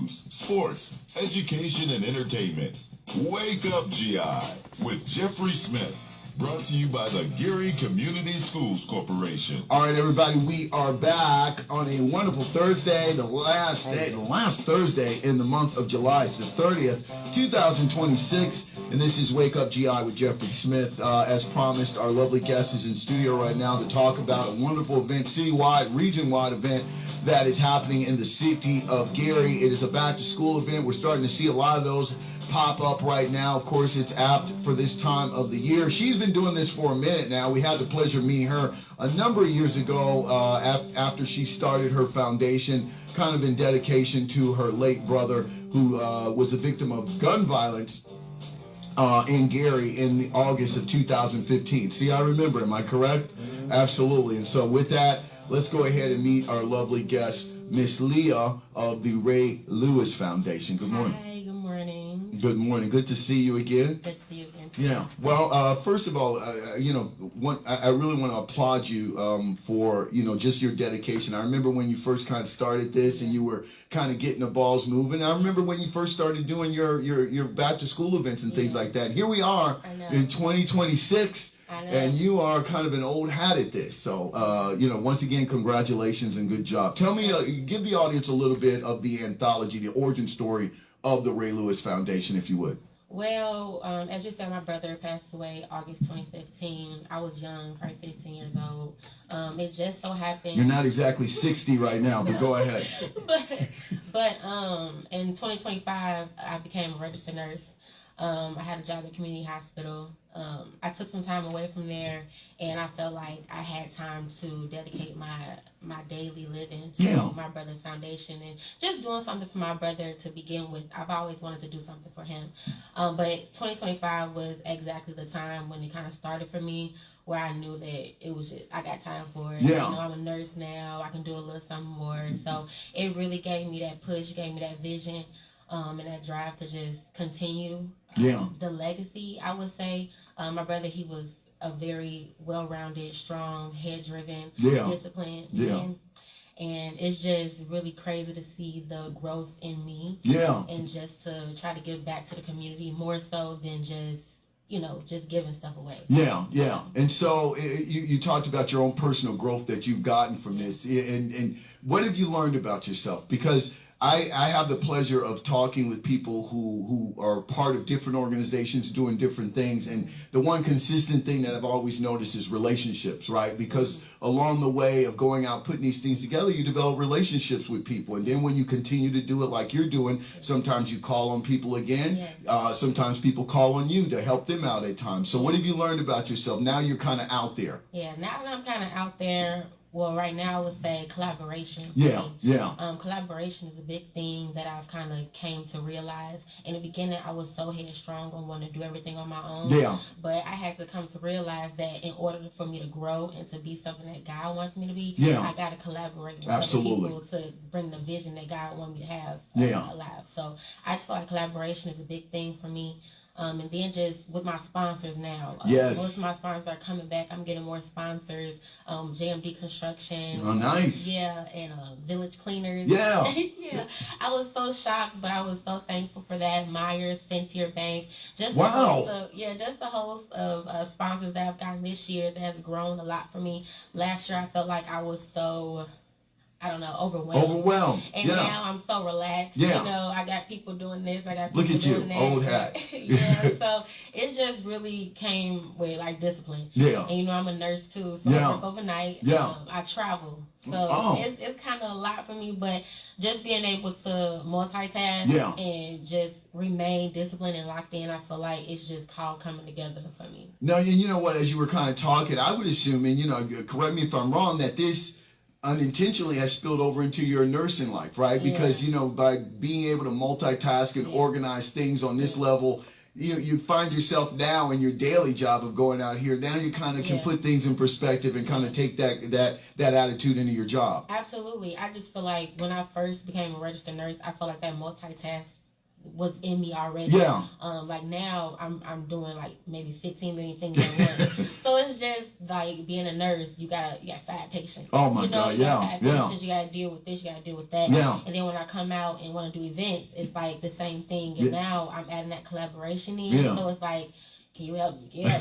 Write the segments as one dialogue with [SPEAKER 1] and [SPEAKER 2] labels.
[SPEAKER 1] sports, education, and entertainment. Wake Up GI with Jeffrey Smith. Brought to you by the Geary Community Schools Corporation.
[SPEAKER 2] All right, everybody, we are back on a wonderful Thursday, the last Thursday in the month of July. It's the 30th, 2026, and this is Wake Up GI with Jeffrey Smith. As promised, our lovely guest is in studio right now to talk about a wonderful event, citywide, region-wide event that is happening in the city of Geary. It is a back-to-school event. We're starting to see a lot of those pop up right now. Of course, it's apt for this time of the year. She's been doing this for a minute now. We had the pleasure of meeting her a number of years ago after she started her foundation, kind of in dedication to her late brother, who was a victim of gun violence in Geary in August of 2015. See, I remember. Am I correct? Absolutely. And so with that, let's go ahead and meet our lovely guest, Miss Leah of the Ray Lewis Foundation. Good morning.
[SPEAKER 3] Hi, good morning.
[SPEAKER 2] Good morning. Good to see you again.
[SPEAKER 3] Good to see you again.
[SPEAKER 2] Yeah. Well, first of all, I really want to applaud you for, just your dedication. I remember when you first kind of started this and you were kind of getting the balls moving. I remember when you first started doing your back to school events and things like that. Here we are in 2026. And you are kind of an old hat at this. So, once again, congratulations and good job. Tell me, give the audience a little bit of the anthology, the origin story of the Ray Lewis Foundation, if you would.
[SPEAKER 3] Well, as you said, my brother passed away August 2015. I was young, probably 15 years old. It just so happened.
[SPEAKER 2] You're not exactly 60 right now, but go ahead.
[SPEAKER 3] but in 2025, I became a registered nurse. I had a job at community hospital. I took some time away from there, and I felt like I had time to dedicate my daily living to my brother's foundation and just doing something for my brother to begin with. I've always wanted to do something for him. But 2025 was exactly the time when it kind of started for me, where I knew that it was just, I got time for it.
[SPEAKER 2] Yeah.
[SPEAKER 3] I'm a nurse now. I can do a little something more. So it really gave me that push, gave me that vision, and that drive to just continue the legacy, I would say. My brother, he was a very well-rounded, strong, head-driven, disciplined man. And it's just really crazy to see the growth in me. Yeah. And just to try to give back to the community more so than just giving stuff away. Yeah.
[SPEAKER 2] And so you talked about your own personal growth that you've gotten from this. And what have you learned about yourself? Because I have the pleasure of talking with people who are part of different organizations doing different things. And the one consistent thing that I've always noticed is relationships, right? Because along the way of going out, putting these things together, you develop relationships with people. And then when you continue to do it like you're doing, sometimes you call on people again. Sometimes people call on you to help them out at times. So what have you learned about yourself? Now you're kind of out there.
[SPEAKER 3] Yeah, now that I'm kind of out there, well, right now I would say collaboration. Collaboration is a big thing that I've kind of came to realize. In the beginning, I was so headstrong on wanting to do everything on my own. But I had to come to realize that in order for me to grow and to be something that God wants me to be, I got to collaborate with other people to bring the vision that God wants me to have alive. So I just feel like collaboration is a big thing for me. And then just with my sponsors now. Most of my sponsors are coming back. I'm getting more sponsors. JMD Construction.
[SPEAKER 2] Oh, nice.
[SPEAKER 3] And Village Cleaners.
[SPEAKER 2] Yeah.
[SPEAKER 3] I was so shocked, but I was so thankful for that. Myers, Centier Bank. Just the host of sponsors that I've gotten this year that has grown a lot for me. Last year, I felt like I was so... overwhelmed. And now I'm so relaxed. I got people doing this. I got people doing that.
[SPEAKER 2] Old hat.
[SPEAKER 3] So it just really came with like discipline. And I'm a nurse too, so I work overnight. I travel. So it's kind of a lot for me, but just being able to multitask and just remain disciplined and locked in, I feel like it's just all coming together for me.
[SPEAKER 2] Now, you know what, as you were kind of talking, I would assume, and correct me if I'm wrong, that this unintentionally has spilled over into your nursing life, right? Because, by being able to multitask and organize things on this level, you find yourself now in your daily job of going out here. Now you kind of can put things in perspective and kind of take that attitude into your job.
[SPEAKER 3] Absolutely. I just feel like when I first became a registered nurse, I felt like that was in me already.
[SPEAKER 2] Yeah.
[SPEAKER 3] Like now I'm doing like maybe 15 million things at once. So it's just like being a nurse, you got 5 patients.
[SPEAKER 2] Oh my God,
[SPEAKER 3] you got 5 patients, you gotta deal with this, you gotta deal with that.
[SPEAKER 2] Yeah.
[SPEAKER 3] And then when I come out and want to do events, it's like the same thing. And now I'm adding that collaboration in. So it's like, can you help me? Yeah.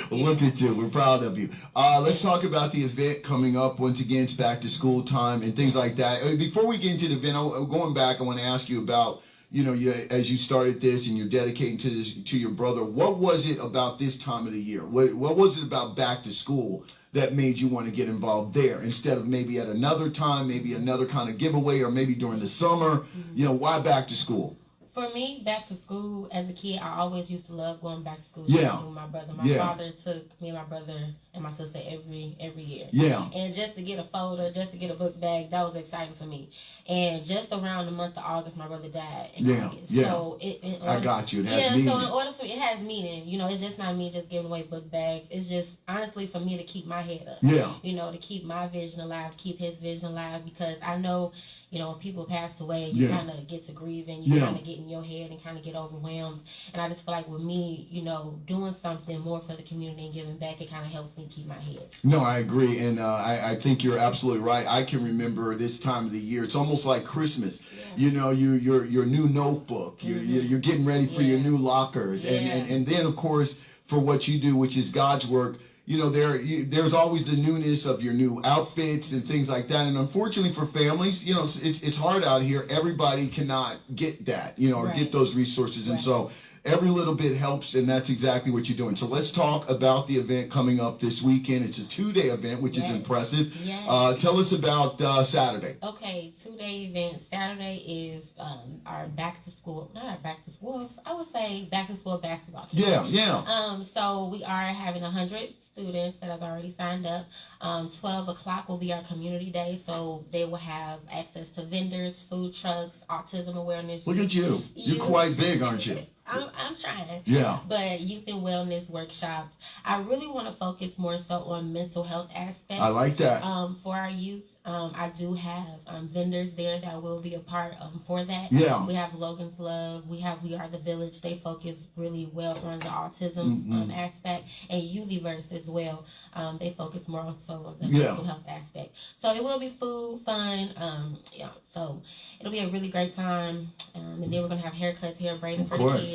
[SPEAKER 2] Well, look at you. We're proud of you. Let's talk about the event coming up. Once again, it's back to school time and things like that. Before we get into the event, going back, I want to ask you about, as you started this and you're dedicating to this to your brother. What was it about this time of the year? What was it about back to school that made you want to get involved there instead of maybe at another time, maybe another kind of giveaway, or maybe during the summer? Why back to school?
[SPEAKER 3] For me, back to school as a kid, I always used to love going back to school with my brother. My father took me and my brother and my sister every year. Yeah. And just to get a folder, just to get a book bag, that was exciting for me. And just around the month of August, my brother died in August. Yeah. So
[SPEAKER 2] I got you. It has meaning.
[SPEAKER 3] So in order for it has meaning. It's just not me just giving away book bags. It's just honestly for me to keep my head up. Yeah. To keep my vision alive, to keep his vision alive, because I know, when people pass away, you kind of get to grieving, you kind of get in your head and kind of get overwhelmed. And I just feel like with me, doing something more for the community and giving back, it kind of helps me keep my head.
[SPEAKER 2] No, I agree. And I think you're absolutely right. I can remember this time of the year. It's almost like Christmas. Yeah. Your new notebook. You're getting ready for your new lockers. And then, of course, for what you do, which is God's work, there's always the newness of your new outfits and things like that. And unfortunately for families, it's hard out here. Everybody cannot get that, or get those resources. And so every little bit helps, and that's exactly what you're doing. So let's talk about the event coming up this weekend. It's a 2-day event, which is impressive. Yes. Tell us about Saturday.
[SPEAKER 3] Okay, 2-day event. Saturday is our back to school, not our back to school, I would say back to school basketball camp. Yeah. So we are having 100 students that have already signed up. 12 o'clock will be our community day, so they will have access to vendors, food trucks, autism awareness.
[SPEAKER 2] Look at you. You're quite big, aren't you?
[SPEAKER 3] I'm trying.
[SPEAKER 2] Yeah.
[SPEAKER 3] But youth and wellness workshops. I really want to focus more so on mental health aspects.
[SPEAKER 2] I like that.
[SPEAKER 3] For our youth. I do have vendors there that will be a part for that.
[SPEAKER 2] Yeah.
[SPEAKER 3] We have Logan's Love. We Are the Village. They focus really well on the autism aspect, and Youthiverse as well. They focus more on the mental health aspect. So it will be food, fun. So it'll be a really great time. And then we're gonna have haircuts, hair braiding for the kids.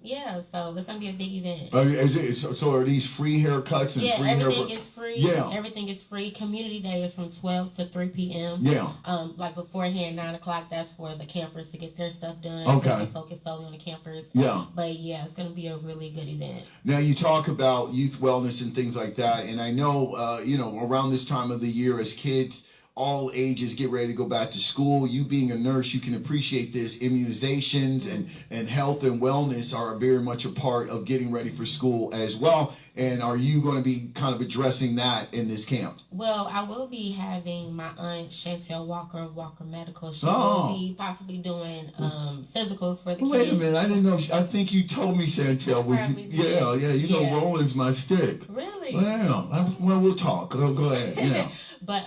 [SPEAKER 2] Yeah.
[SPEAKER 3] So it's going to be a big event.
[SPEAKER 2] So are these free haircuts and free
[SPEAKER 3] everything is free. Yeah. Everything is free. Community day is from 12 to 3 p.m. Yeah. Like beforehand, 9 o'clock, that's for the campers to get their stuff done. Okay. So they focus solely on the campers. Yeah. But it's going to be a really good event.
[SPEAKER 2] Now, you talk about youth wellness and things like that, and I know, around this time of the year as kids, all ages get ready to go back to school. You being a nurse, you can appreciate this. Immunizations and health and wellness are very much a part of getting ready for school as well. And are you going to be kind of addressing that in this camp?
[SPEAKER 3] Well, I will be having my aunt Chantel Walker of Walker Medical. She will be possibly doing physicals for the kids.
[SPEAKER 2] Wait a minute, I didn't know. I think you told me Chantel was. Yeah. Rolling's my stick.
[SPEAKER 3] Really?
[SPEAKER 2] Well, we'll talk. Go ahead. Yeah.
[SPEAKER 3] But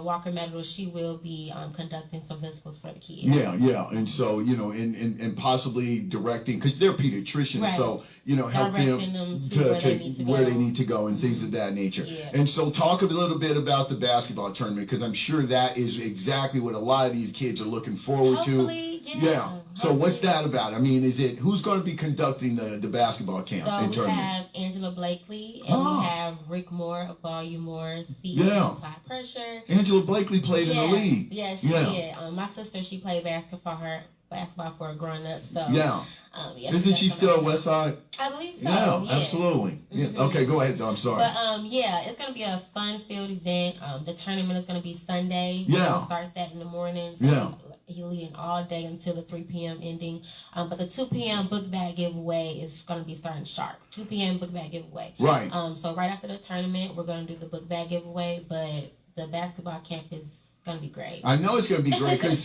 [SPEAKER 3] Walker Medical, she will be conducting some physicals for the kids.
[SPEAKER 2] Yeah, and so and possibly directing, because they're pediatricians, right. So help them to where they need to go and things of that nature. Yeah. And so talk a little bit about the basketball tournament, because I'm sure that is exactly what a lot of these kids are looking forward to. Yeah. So what's that about? I mean, who's going to be conducting the basketball camp and tournament?
[SPEAKER 3] We have Angela Blakely and we have Rick Moore of Volume Moore, CEO of Apply Pressure.
[SPEAKER 2] Angela Blakely played in the league.
[SPEAKER 3] Yeah, she did. My sister, she played basketball for her growing up. So
[SPEAKER 2] isn't she still at Westside?
[SPEAKER 3] I believe so.
[SPEAKER 2] Yeah, absolutely. Yeah. Okay, go ahead. I'm sorry.
[SPEAKER 3] But it's gonna be a fun-filled event. The tournament is gonna be Sunday.
[SPEAKER 2] Yeah.
[SPEAKER 3] We'll start that in the morning. So he's leading all day until the 3 p.m. ending. But the 2 p.m. book bag giveaway is gonna be starting sharp. 2 p.m. book bag giveaway.
[SPEAKER 2] Right.
[SPEAKER 3] So right after the tournament, we're gonna do the book bag giveaway. But the basketball camp is gonna be great.
[SPEAKER 2] I know it's gonna be great because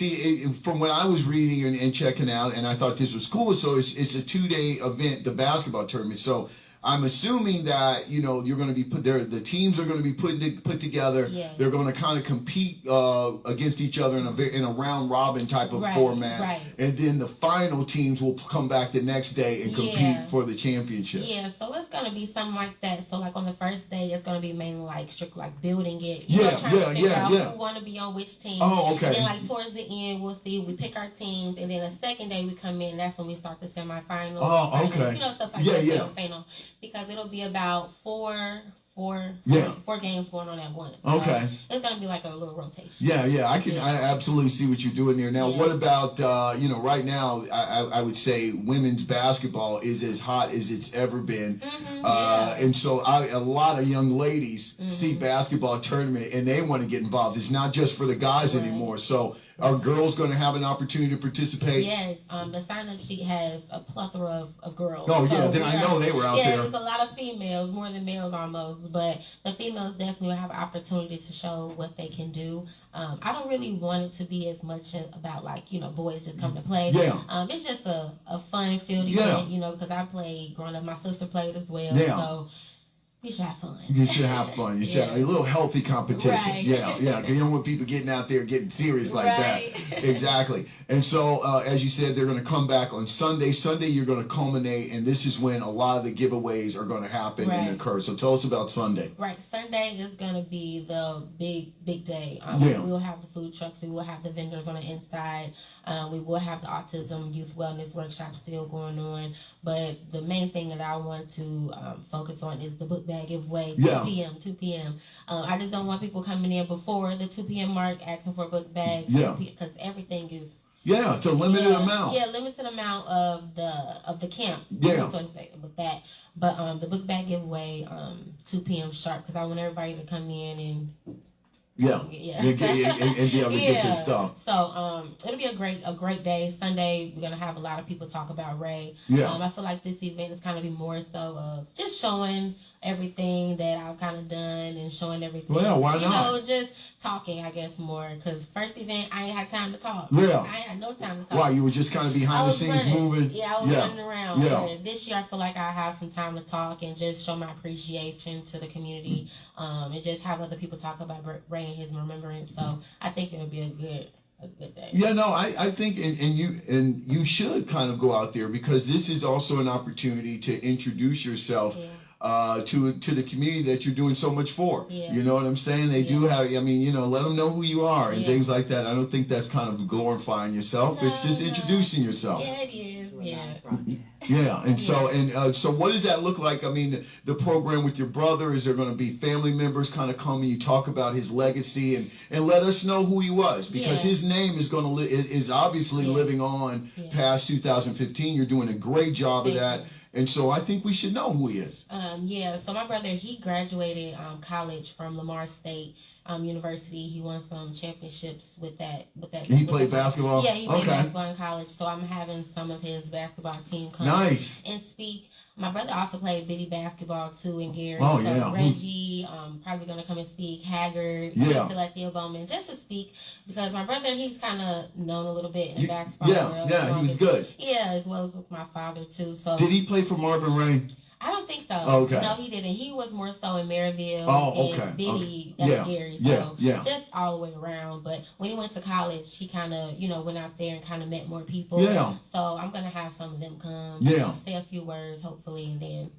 [SPEAKER 2] from when I was reading and checking out, and I thought this was cool. So it's a 2-day event, the basketball tournament. So I'm assuming that, you know, you're going to be put there. The teams are going to be put together.
[SPEAKER 3] Yes.
[SPEAKER 2] They're going to kind of compete against each other in a round robin type of format.
[SPEAKER 3] Right.
[SPEAKER 2] And then the final teams will come back the next day and compete for the championship.
[SPEAKER 3] Yeah, so it's going to be something like that. So like on the first day, it's going to be mainly like strict like building it. Trying to figure out who want to be on which team.
[SPEAKER 2] Oh, okay.
[SPEAKER 3] And then like towards the end, we'll see. We pick our teams, and then the second day we come in. That's when we start the semifinals.
[SPEAKER 2] Oh, okay.
[SPEAKER 3] You know, stuff like that. Final, because it'll be about four games going on at once. So
[SPEAKER 2] okay.
[SPEAKER 3] It's gonna be like a little rotation.
[SPEAKER 2] Yeah. I absolutely see what you're doing there. Now, what about right now? I would say women's basketball is as hot as it's ever been, and so a lot of young ladies see basketball tournament and they want to get involved. It's not just for the guys anymore. So are girls going to have an opportunity to participate?
[SPEAKER 3] Yes. The sign-up sheet has a plethora of girls.
[SPEAKER 2] Oh, so, I know they were out there.
[SPEAKER 3] Yeah, there's a lot of females, more than males almost. But the females definitely will have an opportunity to show what they can do. I don't really want it to be as much about, like, you know, boys just come to play.
[SPEAKER 2] Yeah.
[SPEAKER 3] It's just a fun field event, you know, because I played growing up. My sister played as well. Yeah. So you should have fun.
[SPEAKER 2] You should have fun. You should have a little healthy competition.
[SPEAKER 3] Right.
[SPEAKER 2] Yeah. You don't want people getting out there getting serious like that. Exactly. And so, as you said, they're going to come back on Sunday. Sunday, you're going to culminate, and this is when a lot of the giveaways are going to happen and occur. So tell us about Sunday. Right.
[SPEAKER 3] Sunday is going to be the big day. We will have the food trucks. We will have the vendors on the inside. We will have the autism youth wellness workshop still going on. But the main thing that I want to focus on is the book bag giveaway, 2 p.m. I just don't want people coming in before the 2 p.m. mark asking for book bags. Because everything is...
[SPEAKER 2] Yeah, it's a limited amount.
[SPEAKER 3] Yeah, limited amount of the camp.
[SPEAKER 2] Yeah.
[SPEAKER 3] With that. But the book bag giveaway, 2 p.m. sharp, because I want everybody to come in and...
[SPEAKER 2] and be able to get this stuff.
[SPEAKER 3] So it'll be a great day. Sunday, we're going to have a lot of people talk about Ray. I feel like this event is kind of be more so of just showing everything that I've kind of done and showing everything.
[SPEAKER 2] Well, why not?
[SPEAKER 3] You know, just talking, I guess, more. Because first event, I ain't had time to talk.
[SPEAKER 2] Yeah.
[SPEAKER 3] I ain't had no time to talk.
[SPEAKER 2] Why? You were just kind of behind the scenes moving?
[SPEAKER 3] Yeah, I was running around.
[SPEAKER 2] Yeah.
[SPEAKER 3] And this year, I feel like I have some time to talk and just show my appreciation to the community and just have other people talk about Ray and his remembrance. So I think it'll be a good day. Yeah, no,
[SPEAKER 2] I think and you should kind of go out there, because this is also an opportunity to introduce yourself to the community that you're doing so much for. You know what I'm saying? They do have, I mean, you know, let them know who you are and things like that. I don't think that's kind of glorifying yourself. It's just introducing yourself.
[SPEAKER 3] Yeah, it is.
[SPEAKER 2] So what does that look like? I mean, the program with your brother, is there going to be family members kind of come and you talk about his legacy and let us know who he was, because his name is going to is obviously living on past 2015. You're doing a great job of that. And so I think we should know who he is.
[SPEAKER 3] So my brother, he graduated college from Lamar State University. He won some championships with that.
[SPEAKER 2] He played basketball?
[SPEAKER 3] Yeah, he played basketball in college. So I'm having some of his basketball team come and speak. My brother also played bitty basketball too in Gary.
[SPEAKER 2] Oh,
[SPEAKER 3] so Reggie, probably going to come and speak. Haggard, Philadelphia Bowman, just to speak, because my brother, he's kind of known a little bit in the basketball world.
[SPEAKER 2] Yeah, he was good.
[SPEAKER 3] Yeah, as well as with my father too. So
[SPEAKER 2] did he play for Marvin Ray?
[SPEAKER 3] I don't think so.
[SPEAKER 2] Oh, okay.
[SPEAKER 3] No, he didn't. He was more so in Maryville and Biddy, Gary. So just all the way around. But when he went to college, he kind of, went out there and kind of met more people.
[SPEAKER 2] Yeah.
[SPEAKER 3] So I'm going to have some of them come. Say a few words, hopefully, and then...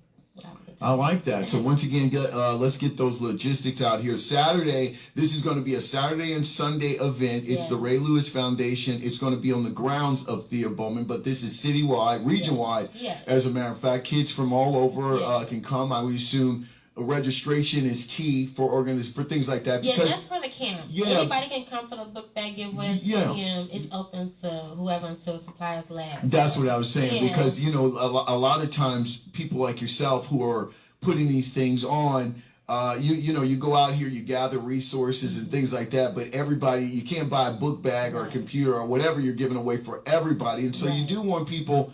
[SPEAKER 2] I like that. So once again, let's get those logistics out here. Saturday, this is going to be a Saturday and Sunday event. It's the Ray Lewis Foundation. It's going to be on the grounds of Thea Bowman, but this is citywide, region-wide. As a matter of fact, kids from all over can come. I would assume registration is key for things like that.
[SPEAKER 3] Because, that's for the camp. Anybody can come for the book bag giveaway. It's open to whoever until supplies last.
[SPEAKER 2] That's what I was saying, because a lot of times people like yourself who are putting these things on, you go out here, you gather resources and things like that, but everybody, you can't buy a book bag or a computer or whatever you're giving away for everybody, and so you do want people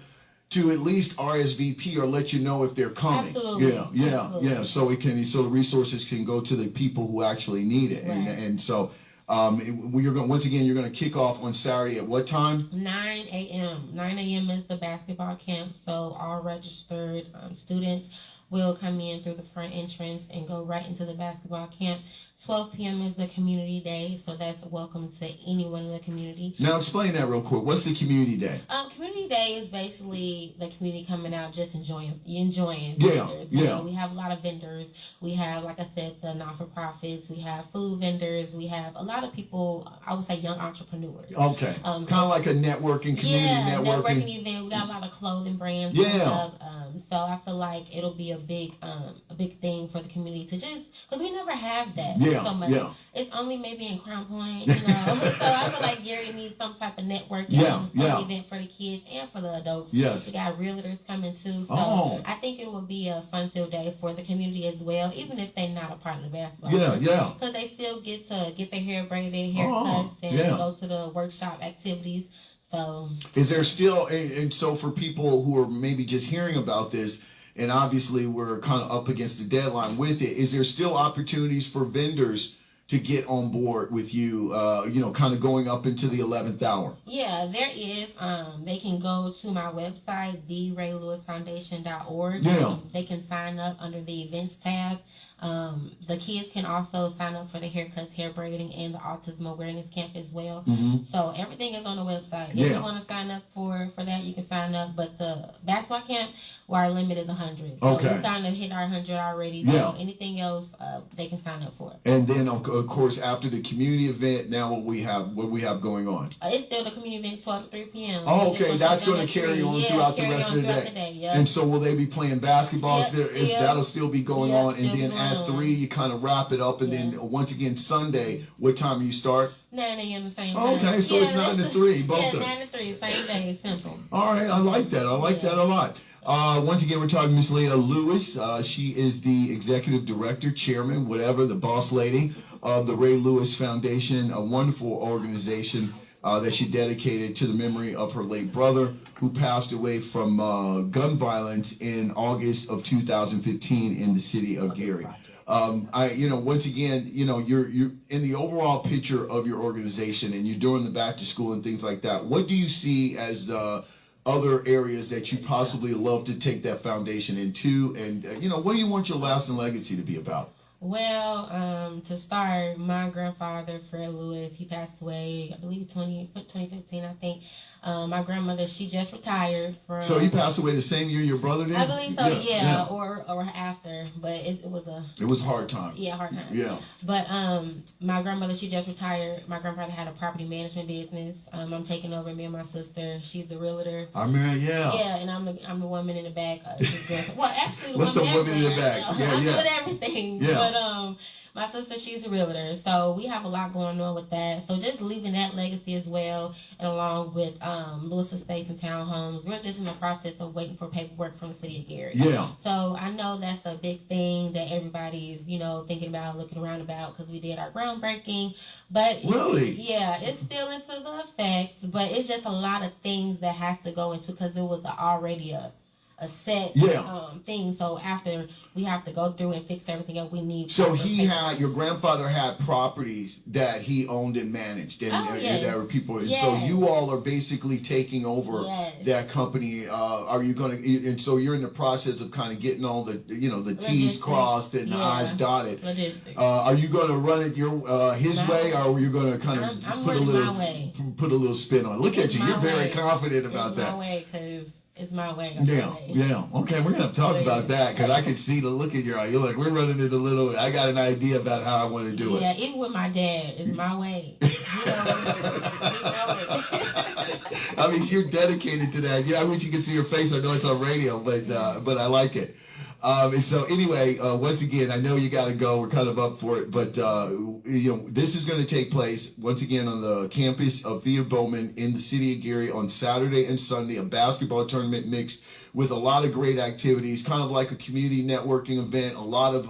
[SPEAKER 2] to at least RSVP or let you know if they're coming.
[SPEAKER 3] Absolutely.
[SPEAKER 2] So the resources can go to the people who actually need it, and so you're going to kick off on Saturday at what time?
[SPEAKER 3] 9 a.m. 9 a.m. is the basketball camp, so all registered students will come in through the front entrance and go right into the basketball camp. 12 p.m. is the community day, so that's welcome to anyone in the community.
[SPEAKER 2] Now explain that real quick. What's the community day?
[SPEAKER 3] Community day is basically the community coming out just enjoying
[SPEAKER 2] Yeah,
[SPEAKER 3] vendors.
[SPEAKER 2] yeah.
[SPEAKER 3] We have a lot of vendors. We have, like I said, the not-for-profits. We have food vendors. We have a lot of people, I would say young entrepreneurs.
[SPEAKER 2] Okay. Kind of like a networking, community
[SPEAKER 3] networking event. We got a lot of clothing brands and stuff. So I feel like it'll be a big thing for the community to just, because we never have that so much. Yeah. It's only maybe in Crown Point, so I feel like Gary needs some type of networking event for the kids and for the adults.
[SPEAKER 2] Yes.
[SPEAKER 3] We got realtors coming too. So I think it will be a fun-filled day for the community as well, even if they're not a part of the basketball.
[SPEAKER 2] Yeah.
[SPEAKER 3] Because they still get to get their hair braided, haircuts, and go to the workshop activities. So,
[SPEAKER 2] is there still, and so for people who are maybe just hearing about this, and obviously we're kind of up against the deadline with it, is there still opportunities for vendors to get on board with you, kind of going up into the 11th hour?
[SPEAKER 3] Yeah, there is. They can go to my website, theraylewisfoundation.org. They can sign up under the events tab. The kids can also sign up for the haircuts, hair braiding, and the autism awareness camp as well. So everything is on the website. If you want to sign up for that, you can sign up. But the basketball camp, our limit is 100. So we kind of hit our 100 already. So anything else, they can sign up for.
[SPEAKER 2] And then of course after the community event, now what we have going on?
[SPEAKER 3] It's still the community event 12 to 3 p.m.
[SPEAKER 2] Oh, okay. That's going to carry on throughout the rest of the day. And so will they be playing basketball? That'll still be going on, and then at 3 you kind of wrap it up, and then once again Sunday, what time do you start?
[SPEAKER 3] 9 a.m. the same time.
[SPEAKER 2] Okay, so it's 9 to 3, both
[SPEAKER 3] 9 to 3, same day, simple.
[SPEAKER 2] All right, I like that. I like that a lot. Once again, we're talking to Miss Leah Lewis. She is the executive director, chairman, whatever, the boss lady of the Ray Lewis Foundation, a wonderful organization that she dedicated to the memory of her late brother, who passed away from gun violence in August of 2015 in the city of Gary. Once again, you're in the overall picture of your organization, and you're doing the back to school and things like that. What do you see as the other areas that you possibly love to take that foundation into, and what do you want your lasting legacy to be about?
[SPEAKER 3] Well, to start, my grandfather, Fred Lewis, he passed away, I believe, 2015, I think. My grandmother, she just retired from...
[SPEAKER 2] So he passed away the same year your brother did?
[SPEAKER 3] I believe so, yeah. Or after, but it was a...
[SPEAKER 2] It was a hard time.
[SPEAKER 3] Yeah, hard time.
[SPEAKER 2] Yeah.
[SPEAKER 3] But my grandmother, she just retired. My grandfather had a property management business. I'm taking over, me and my sister. She's the realtor.
[SPEAKER 2] I mean, yeah.
[SPEAKER 3] Yeah, and I'm the woman in the back. Well, actually,
[SPEAKER 2] What's the woman in the back?
[SPEAKER 3] I'm doing everything.
[SPEAKER 2] Yeah.
[SPEAKER 3] But my sister, she's a realtor, so we have a lot going on with that. So just leaving that legacy as well, and along with Lewis Estates and Townhomes, we're just in the process of waiting for paperwork from the city of Gary.
[SPEAKER 2] Yeah.
[SPEAKER 3] So I know that's a big thing that everybody's, thinking about, looking around about, because we did our groundbreaking. But
[SPEAKER 2] really,
[SPEAKER 3] it's still into the effects, but it's just a lot of things that has to go into, because it was already a set thing. So after, we have to go through and fix everything up we need.
[SPEAKER 2] So your grandfather had properties that he owned and managed, and there were people.
[SPEAKER 3] Yes.
[SPEAKER 2] So you all are basically taking over that company. Are you going to? And so you're in the process of kind of getting all the the T's crossed and the I's dotted.
[SPEAKER 3] Logistics.
[SPEAKER 2] Are you going to run it his way, or are you going to kind of put a little spin on it? Look at you. You're very confident about that.
[SPEAKER 3] My way, because it's my way.
[SPEAKER 2] Yeah. Okay, we're gonna talk about that, because I can see the look in your eye. You're like, we're running it a little. I got an idea about how I want to do it.
[SPEAKER 3] Yeah, even with my dad, it's my way.
[SPEAKER 2] I mean, you're dedicated to that. Yeah, I wish you could see your face. I know it's on radio, but I like it. And so anyway, once again, I know you got to go. We're kind of up for it, but this is going to take place once again on the campus of Theo Bowman in the city of Gary on Saturday and Sunday. A basketball tournament mixed with a lot of great activities, kind of like a community networking event. A lot of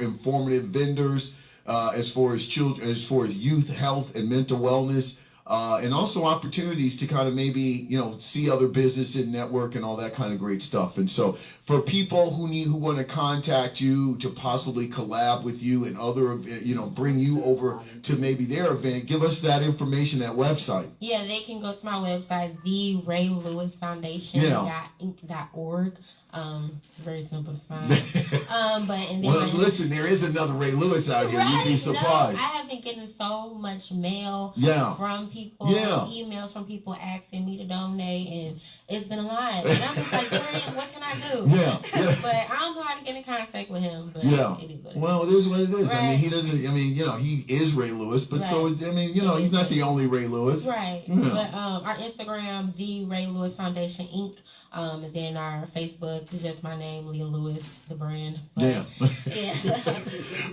[SPEAKER 2] informative vendors as far as children, as far as youth health and mental wellness. And also opportunities to kind of maybe, see other business and network and all that kind of great stuff. And so for people who want to contact you to possibly collab with you and other, bring you over to maybe their event, give us that information, that website.
[SPEAKER 3] Yeah, they can go to my website, theraylewisfoundation.org. Very simple to find.
[SPEAKER 2] Listen, there is another Ray Lewis out here.
[SPEAKER 3] Right,
[SPEAKER 2] You'd be surprised.
[SPEAKER 3] I have been getting so much mail from people, emails from people asking me to donate, and it's been a lot. And I'm just like, what can I do? But I don't know how to get in contact with him. But it is what it is.
[SPEAKER 2] Well, it is what it is.
[SPEAKER 3] Right.
[SPEAKER 2] I mean, he doesn't. I mean, he is Ray Lewis, but so I mean, he's not the only Ray Lewis.
[SPEAKER 3] Right. Yeah. But our Instagram, the Ray Lewis Foundation Inc. And then our Facebook is just my name, Leah Lewis, the brand. But,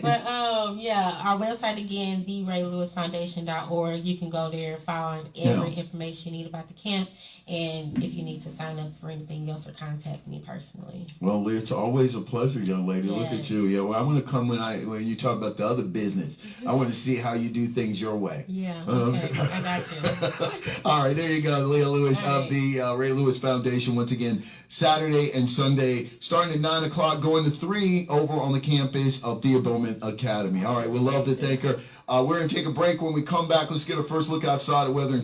[SPEAKER 3] But our website again, theraylewisfoundation.org. You can go there, find every information you need about the camp, and if you need to sign up for anything else or contact me personally.
[SPEAKER 2] Well, Leah, it's always a pleasure, young lady.
[SPEAKER 3] Yes.
[SPEAKER 2] Look at you. Yeah, well, I want to come when you talk about the other business. I want to see how you do things your way.
[SPEAKER 3] Yeah, okay. I got you.
[SPEAKER 2] All right, there you go, Leah Lewis of the Ray Lewis Foundation. Once again, Saturday and Sunday, starting at 9 o'clock, going to 3 over on the campus of Thea Bowman Academy. All right, we'd love to thank her. We're going to take a break. When we come back, let's get a first look outside of weather.